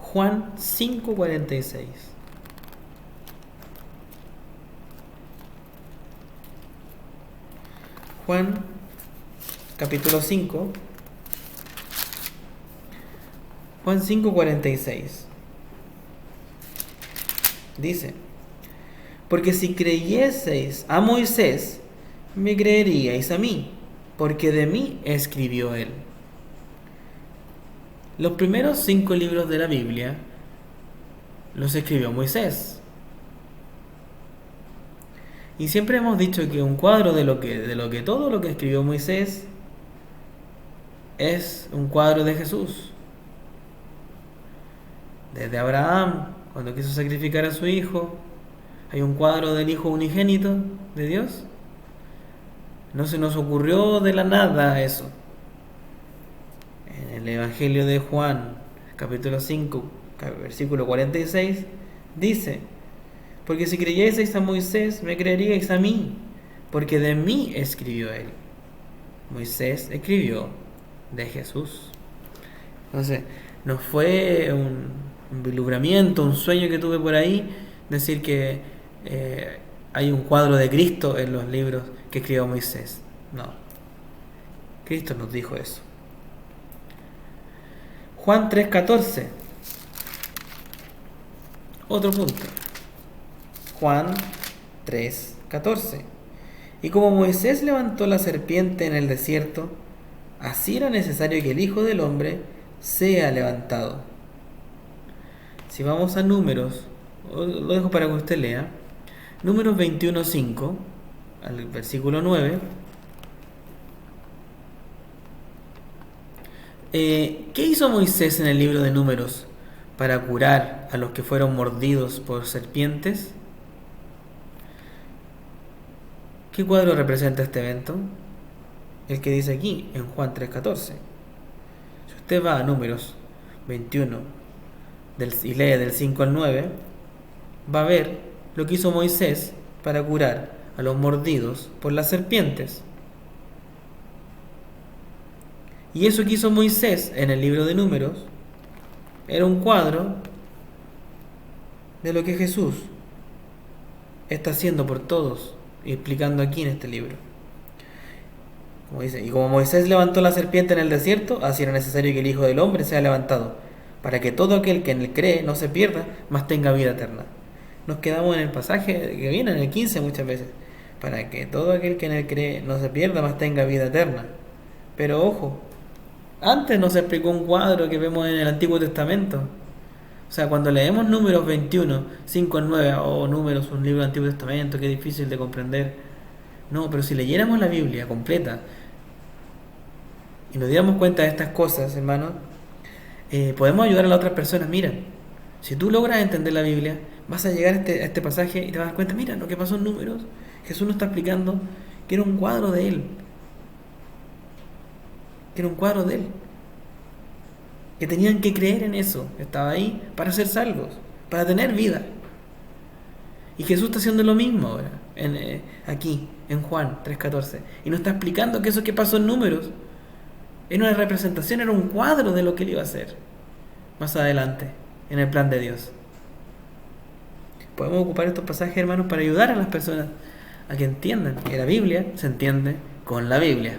Juan 5:46. Juan capítulo 5. Juan 5:46. Dice: porque si creyeseis a Moisés, me creeríais a mí, porque de mí escribió él. Los primeros 5 libros de la Biblia los escribió Moisés. Y siempre hemos dicho que un cuadro de lo que todo lo que escribió Moisés es un cuadro de Jesús. Desde Abraham, cuando quiso sacrificar a su hijo, hay un cuadro del hijo unigénito de Dios. No se nos ocurrió de la nada eso. En el Evangelio de Juan, capítulo 5, versículo 46, dice: porque si creyeseis a Moisés, me creeríais a mí, porque de mí escribió él. Moisés escribió de Jesús. Entonces, no fue un vislumbramiento, un sueño que tuve por ahí, decir que hay un cuadro de Cristo en los libros que escribió Moisés. No. Cristo nos dijo eso. Juan 3:14. Otro punto. Juan 3:14. Y como Moisés levantó la serpiente en el desierto, así era necesario que el Hijo del Hombre sea levantado. Si vamos a Números, lo dejo para que usted lea, Números 21:5, al versículo 9. ¿Qué hizo Moisés en el libro de Números para curar a los que fueron mordidos por serpientes? ¿Qué cuadro representa este evento? El que dice aquí, en Juan 3:14. Si usted va a Números 21 y lee del 5 al 9, va a ver lo que hizo Moisés para curar a los mordidos por las serpientes. Y eso que hizo Moisés en el libro de Números era un cuadro de lo que Jesús está haciendo por todos y explicando aquí en este libro. Como dice, y como Moisés levantó la serpiente en el desierto, así era necesario que el Hijo del Hombre sea levantado, para que todo aquel que en él cree no se pierda, mas tenga vida eterna. Nos quedamos en el pasaje que viene en el 15 muchas veces, para que todo aquel que en él cree no se pierda, mas tenga vida eterna. Pero ojo, antes nos explicó un cuadro que vemos en el Antiguo Testamento. O sea, cuando leemos Números 21, 5 al 9, o Números, un libro del Antiguo Testamento, que es difícil de comprender. No, pero si leyéramos la Biblia completa y nos diéramos cuenta de estas cosas, hermanos, podemos ayudar a las otras personas. Mira, si tú logras entender la Biblia, vas a llegar a este pasaje y te vas a dar cuenta, mira lo que pasó en Números. Jesús nos está explicando que era un cuadro de Él. Que era un cuadro de Él. Que tenían que creer en eso. Estaba ahí para ser salvos, para tener vida. Y Jesús está haciendo lo mismo ahora, aquí, en Juan 3:14. Y nos está explicando que eso que pasó en Números era una representación, era un cuadro de lo que Él iba a hacer más adelante, en el plan de Dios. Podemos ocupar estos pasajes, hermanos, para ayudar a las personas a que entiendan que la Biblia se entiende con la Biblia.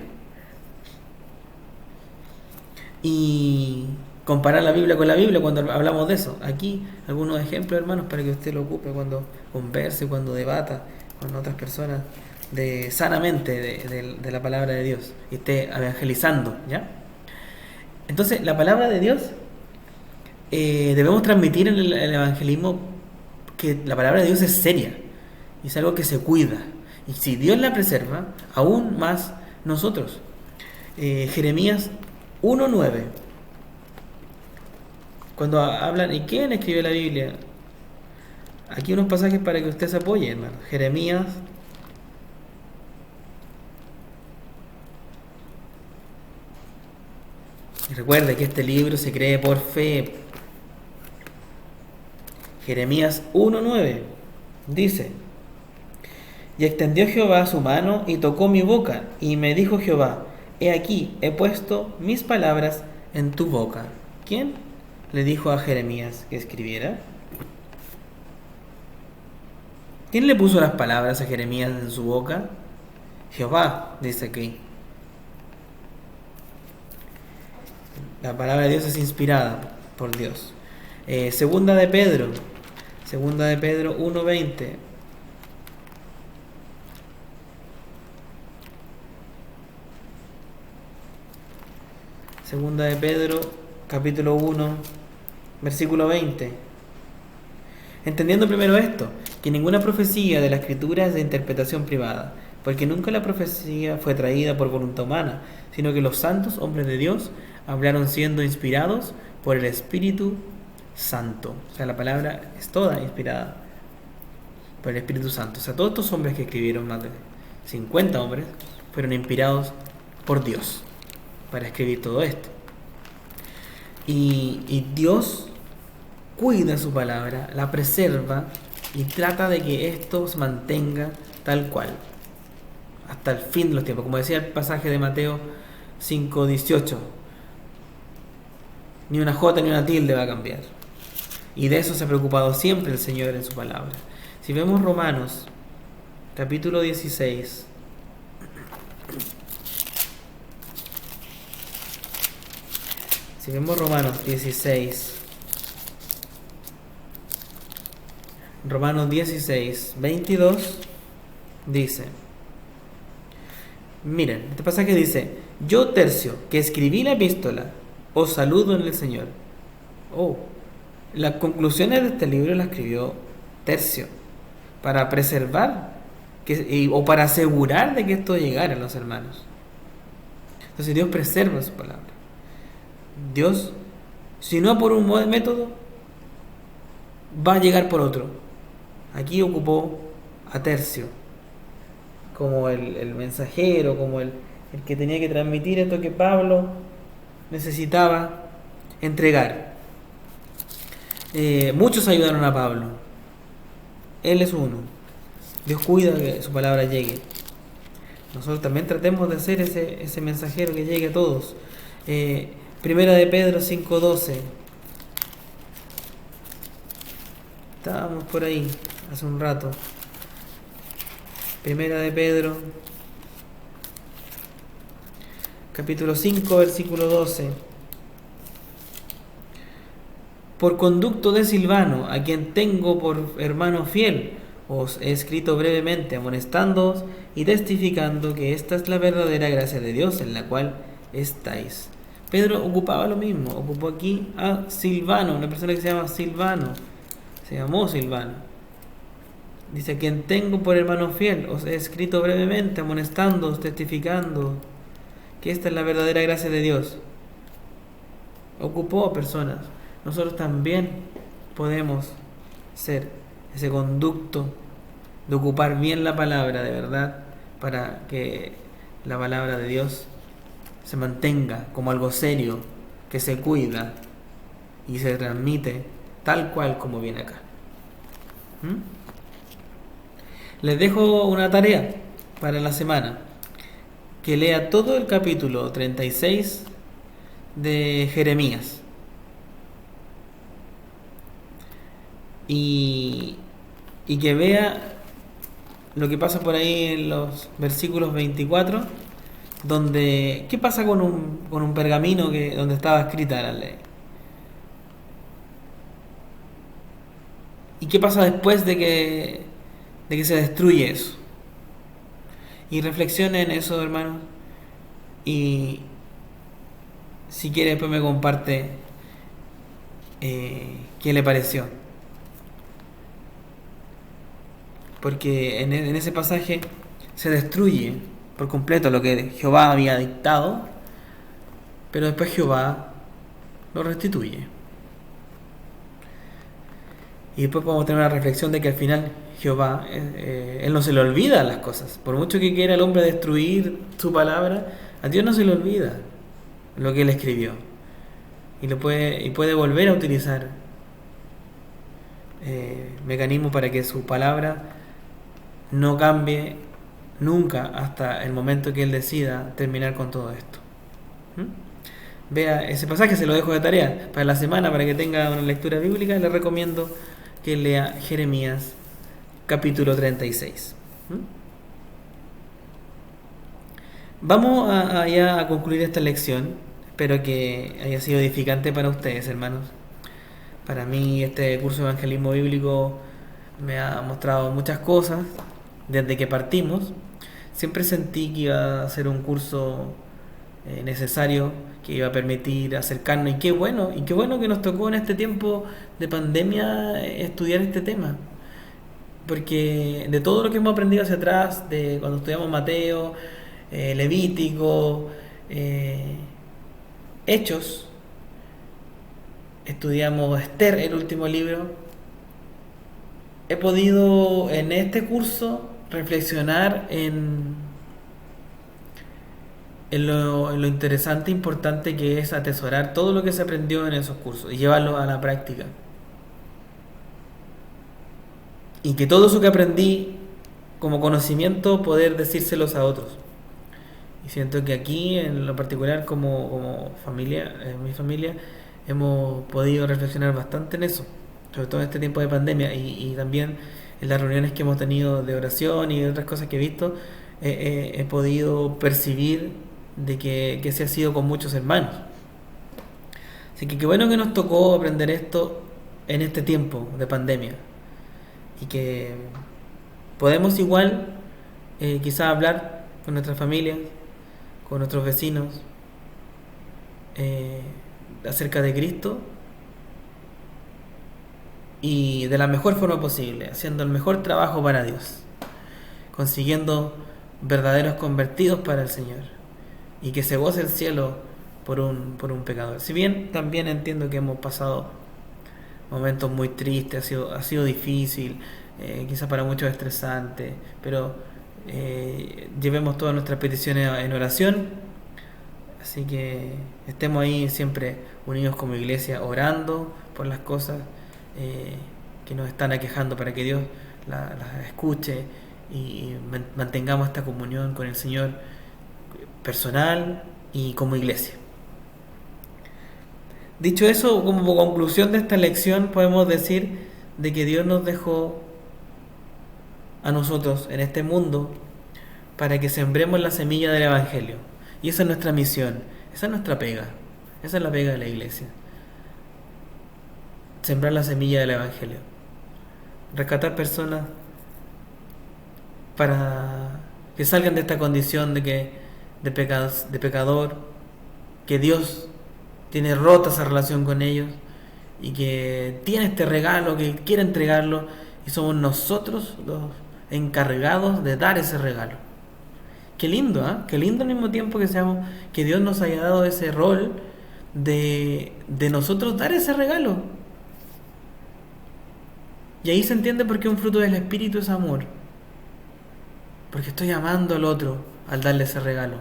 Y comparar la Biblia con la Biblia cuando hablamos de eso. Aquí algunos ejemplos, hermanos, para que usted lo ocupe cuando converse, cuando debata con otras personas sanamente de la palabra de Dios y esté evangelizando, ¿ya? Entonces, la palabra de Dios, debemos transmitir en el evangelismo que la palabra de Dios es seria y es algo que se cuida. Y si Dios la preserva, aún más nosotros. Jeremías 1:9. Cuando hablan, ¿y quién escribe la Biblia? Aquí unos pasajes para que usted se apoye, hermano. Jeremías. Y recuerde que este libro se cree por fe. Jeremías 1:9 dice: y extendió Jehová su mano y tocó mi boca, y me dijo Jehová: he aquí, he puesto mis palabras en tu boca. ¿Quién le dijo a Jeremías que escribiera? ¿Quién le puso las palabras a Jeremías en su boca? Jehová, dice aquí. La palabra de Dios es inspirada por Dios. Segunda de Pedro 1:20. Segunda de Pedro, capítulo 1, versículo 20. Entendiendo primero esto, que ninguna profecía de la Escritura es de interpretación privada, porque nunca la profecía fue traída por voluntad humana, sino que los santos hombres de Dios hablaron siendo inspirados por el Espíritu Santo. O sea, la palabra es toda inspirada por el Espíritu Santo. O sea, todos estos hombres que escribieron, más de 50 hombres, fueron inspirados por Dios para escribir todo esto. Y Dios cuida su palabra, la preserva y trata de que esto se mantenga tal cual hasta el fin de los tiempos. Como decía el pasaje de Mateo 5:18, ni una jota ni una tilde va a cambiar. Y de eso se ha preocupado siempre el Señor en su palabra. Si vemos Romanos capítulo 16, si vemos Romanos 16, Romanos 16, 22, dice: Miren, este pasaje dice: yo, Tercio, que escribí la epístola, os saludo en el Señor. Oh, las conclusiones de este libro las escribió Tercio para preservar o para asegurar de que esto llegara a los hermanos. Entonces Dios preserva su palabra. Dios, si no por un método, va a llegar por otro. Aquí ocupó a Tercio como el mensajero, como el que tenía que transmitir esto que Pablo necesitaba entregar. Muchos ayudaron a Pablo. Él es uno. Dios cuida que su palabra llegue. Nosotros también tratemos de ser ese mensajero que llegue a todos. Primera de Pedro 5:12. Estábamos por ahí hace un rato. Primera de Pedro, capítulo 5, versículo 12. Por conducto de Silvano, a quien tengo por hermano fiel, os he escrito brevemente, amonestándoos y testificando que esta es la verdadera gracia de Dios en la cual estáis. Pedro ocupaba lo mismo, ocupó aquí a Silvano, una persona que se llama Silvano, se llamó Silvano. Dice: a quien tengo por hermano fiel, os he escrito brevemente, amonestándoos, testificando que esta es la verdadera gracia de Dios. Ocupó a personas. Nosotros también podemos ser ese conducto de ocupar bien la palabra de verdad, para que la palabra de Dios se mantenga como algo serio, que se cuida y se transmite tal cual como viene acá. Les dejo una tarea para la semana: que lea todo el capítulo 36 de Jeremías. Y que vea lo que pasa por ahí en los versículos 24, donde ¿qué pasa con un pergamino donde estaba escrita la ley? ¿Y qué pasa después de que se destruye eso? Y reflexione en eso, hermanos. Y si quiere, después me comparte qué le pareció. Porque en ese pasaje se destruye por completo lo que Jehová había dictado, pero después Jehová lo restituye. Y después podemos tener una reflexión de que al final Jehová, Él no se le olvida las cosas. Por mucho que quiera el hombre destruir su palabra, a Dios no se le olvida lo que Él escribió. Y puede volver a utilizar mecanismos para que su palabra no cambie nunca hasta el momento que Él decida terminar con todo esto. Vea ese pasaje, se lo dejo de tarea para la semana, para que tenga una lectura bíblica. Le recomiendo que lea Jeremías capítulo 36. Vamos ya a concluir esta lección. Espero que haya sido edificante para ustedes, hermanos. Para mí este curso de evangelismo bíblico me ha mostrado muchas cosas desde que partimos. Siempre sentí que iba a ser un curso necesario, que iba a permitir acercarnos, y qué bueno que nos tocó en este tiempo de pandemia estudiar este tema, porque de todo lo que hemos aprendido hacia atrás, de cuando estudiamos Mateo, Levítico, Hechos, estudiamos Esther, el último libro, he podido en este curso reflexionar en lo interesante e importante que es atesorar todo lo que se aprendió en esos cursos y llevarlo a la práctica. Y que todo eso que aprendí como conocimiento, poder decírselos a otros. Y siento que aquí, en lo particular, como familia, en mi familia, hemos podido reflexionar bastante en eso, sobre todo en este tiempo de pandemia, y también en las reuniones que hemos tenido de oración y otras cosas que he visto, he podido percibir de que se ha sido con muchos hermanos. Así que qué bueno que nos tocó aprender esto en este tiempo de pandemia, y que podemos igual quizás hablar con nuestras familias, con nuestros vecinos, acerca de Cristo y de la mejor forma posible, haciendo el mejor trabajo para Dios, consiguiendo verdaderos convertidos para el Señor y que se goce el cielo por un pecador. Si bien también entiendo que hemos pasado momentos muy tristes, ha sido difícil, quizás para muchos estresante, pero llevemos todas nuestras peticiones en oración, así que estemos ahí siempre unidos como iglesia, orando por las cosas que nos están aquejando, para que Dios las escuche y mantengamos esta comunión con el Señor personal y como iglesia. Dicho eso, como conclusión de esta lección, podemos decir de que Dios nos dejó a nosotros en este mundo para que sembremos la semilla del Evangelio. Y esa es nuestra misión, esa es nuestra pega, esa es la pega de la iglesia. Sembrar la semilla del Evangelio. Rescatar personas para que salgan de esta condición de pecador, que Dios tiene rota esa relación con ellos y que tiene este regalo, que quiere entregarlo, y somos nosotros los encargados de dar ese regalo. Qué lindo, ¿eh? Qué lindo al mismo tiempo que Dios nos haya dado ese rol de nosotros dar ese regalo. Y ahí se entiende por qué un fruto del Espíritu es amor. Porque estoy amando al otro al darle ese regalo.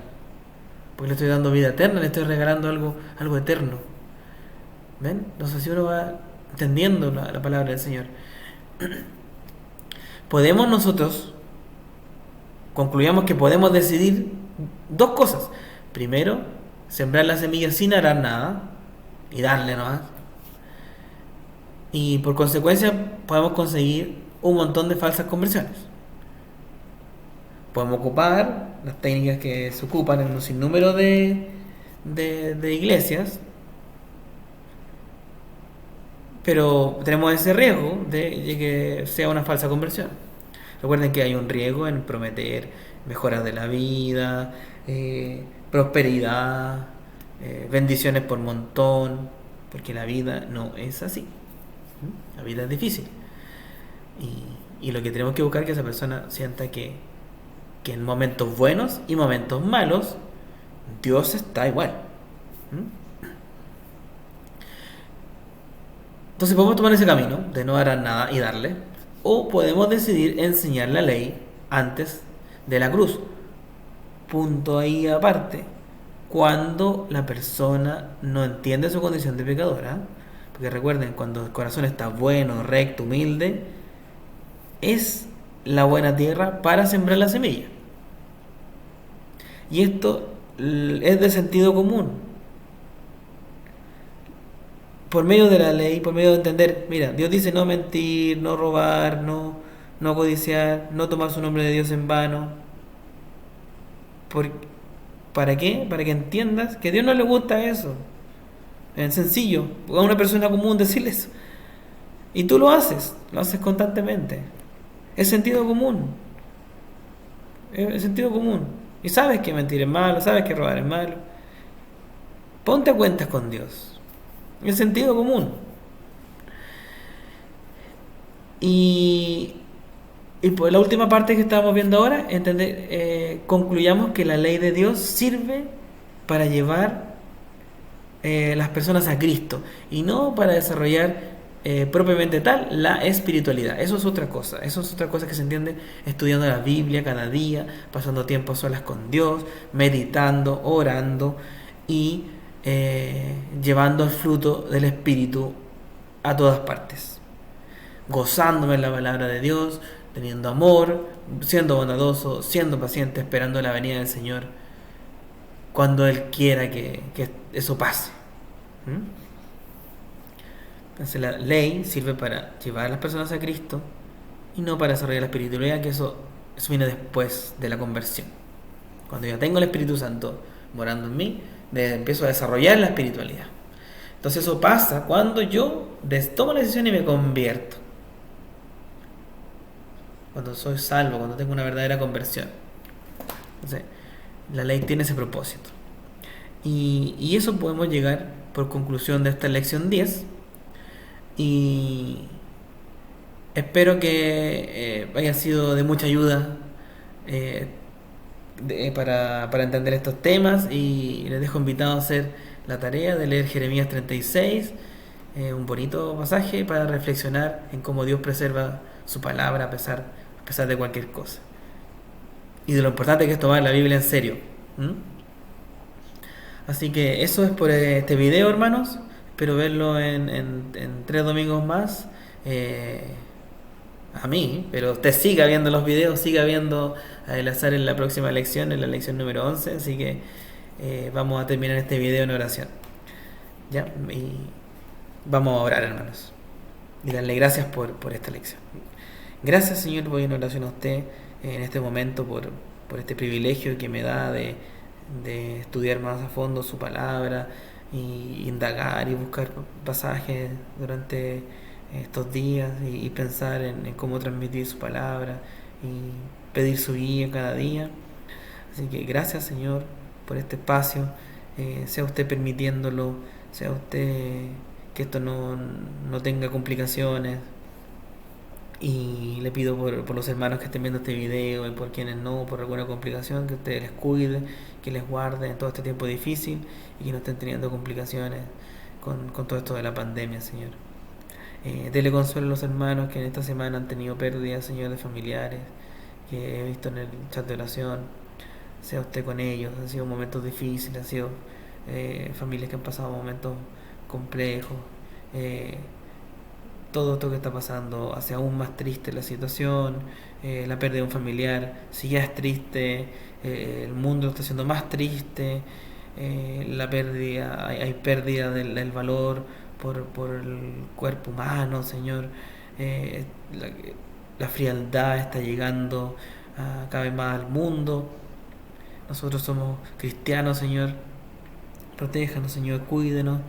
Porque le estoy dando vida eterna, le estoy regalando algo eterno. ¿Ven? Entonces así uno va entendiendo la palabra del Señor. Podemos nosotros, concluyamos que podemos decidir dos cosas. Primero, sembrar la semilla sin arar nada y darle nomás. Y por consecuencia podemos conseguir un montón de falsas conversiones. Podemos ocupar las técnicas que se ocupan en un sinnúmero de iglesias, pero tenemos ese riesgo de que sea una falsa conversión. Recuerden que hay un riesgo en prometer mejoras de la vida, prosperidad, bendiciones por montón, porque la vida no es así. La vida es difícil. Y lo que tenemos que buscar es que esa persona sienta que en momentos buenos y momentos malos, Dios está igual. Entonces podemos tomar ese camino de no hará nada y darle, o podemos decidir enseñar la ley antes de la cruz. Punto ahí aparte, cuando la persona no entiende su condición de pecadora, porque recuerden, cuando el corazón está bueno, recto, humilde, es la buena tierra para sembrar la semilla. Y esto es de sentido común. Por medio de la ley, por medio de entender, mira, Dios dice no mentir, no robar, no codiciar, no tomar su nombre de Dios en vano. ¿Para qué? Para que entiendas que a Dios no le gusta eso. Es sencillo, a una persona común decirle eso. Y tú lo haces constantemente. Es sentido común. Es sentido común. Y sabes que mentir es malo, sabes que robar es malo. Ponte a cuentas con Dios. Es sentido común. Y por la última parte que estamos viendo ahora, concluyamos que la ley de Dios sirve para llevar las personas a Cristo y no para desarrollar propiamente tal la espiritualidad. Eso es otra cosa. Eso es otra cosa que se entiende estudiando la Biblia cada día, pasando tiempo a solas con Dios, meditando, orando y llevando el fruto del Espíritu a todas partes, gozándome en la palabra de Dios, teniendo amor, siendo bondadoso, siendo paciente, esperando la venida del Señor cuando Él quiera que eso pase. Entonces la ley sirve para llevar a las personas a Cristo y no para desarrollar la espiritualidad, que eso viene después de la conversión. Cuando ya tengo el Espíritu Santo morando en mí, empiezo a desarrollar la espiritualidad. Entonces eso pasa cuando yo tomo la decisión y me convierto. Cuando soy salvo, cuando tengo una verdadera conversión. Entonces, la ley tiene ese propósito. Y eso podemos llegar por conclusión de esta lección 10. Y espero que haya sido de mucha ayuda eh, para entender estos temas, y les dejo invitado a hacer la tarea de leer Jeremías 36, un bonito pasaje para reflexionar en cómo Dios preserva su palabra a pesar de cualquier cosa. Y de lo importante que es tomar la Biblia en serio. ¿Mm? Así que eso es por este video, hermanos. Espero verlo en 3 domingos más. Eh, a mí, pero usted siga viendo los videos, siga viendo a El Azar en la próxima lección, en la lección número 11. Así que vamos a terminar este video en oración. ¿Ya? Y vamos a orar, hermanos, y darle gracias por esta lección. Gracias, Señor, voy en oración a usted en este momento por este privilegio que me da de estudiar más a fondo su palabra y indagar y buscar pasajes durante estos días y pensar en cómo transmitir su palabra y pedir su guía cada día. Así que gracias, Señor, por este espacio. Sea usted permitiéndolo, sea usted que esto no tenga complicaciones. Y le pido por los hermanos que estén viendo este video y por quienes no, por alguna complicación, que usted les cuide, que les guarde en todo este tiempo difícil y que no estén teniendo complicaciones con todo esto de la pandemia, Señor. Dele consuelo a los hermanos que en esta semana han tenido pérdidas, Señor, de familiares, que he visto en el chat de oración. Sea usted con ellos. Han sido momentos difíciles, han sido familias que han pasado momentos complejos. Todo esto que está pasando hace aún más triste la situación, la pérdida de un familiar. Si ya es triste, el mundo lo está haciendo más triste. La pérdida, hay pérdida del valor por el cuerpo humano, Señor. Eh, la, la frialdad está llegando cada vez más al mundo. Nosotros somos cristianos, Señor. Protéjanos, Señor, cuídenos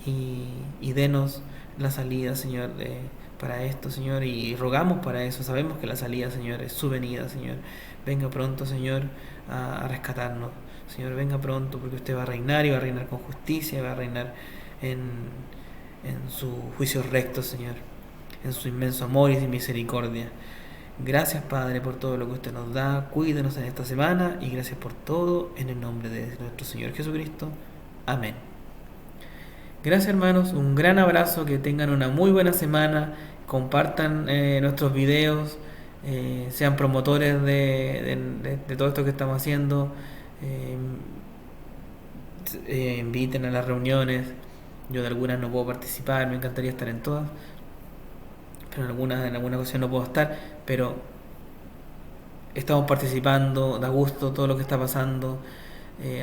y denos la salida, Señor, para esto, Señor, y rogamos para eso. Sabemos que la salida, Señor, es su venida, Señor. Venga pronto, Señor, a rescatarnos. Señor, venga pronto, porque usted va a reinar y va a reinar con justicia, va a reinar en su juicio recto, Señor, en su inmenso amor y misericordia. Gracias, Padre, por todo lo que usted nos da. Cuídenos en esta semana y gracias por todo en el nombre de nuestro Señor Jesucristo. Amén. Gracias, hermanos, un gran abrazo, que tengan una muy buena semana, compartan nuestros videos, sean promotores de todo esto que estamos haciendo, inviten a las reuniones. Yo de algunas no puedo participar, me encantaría estar en todas, pero en alguna ocasión no puedo estar, pero estamos participando, da gusto todo lo que está pasando.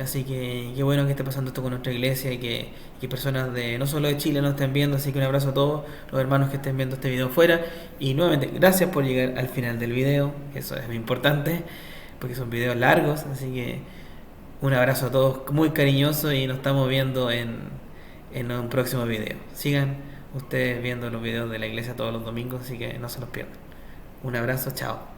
Así que qué bueno que esté pasando esto con nuestra iglesia y que personas de no solo de Chile nos estén viendo. Así que un abrazo a todos los hermanos que estén viendo este video fuera. Y nuevamente, gracias por llegar al final del video. Eso es muy importante porque son videos largos. Así que un abrazo a todos muy cariñoso y nos estamos viendo en un próximo video. Sigan ustedes viendo los videos de la iglesia todos los domingos, así que no se los pierdan. Un abrazo, chao.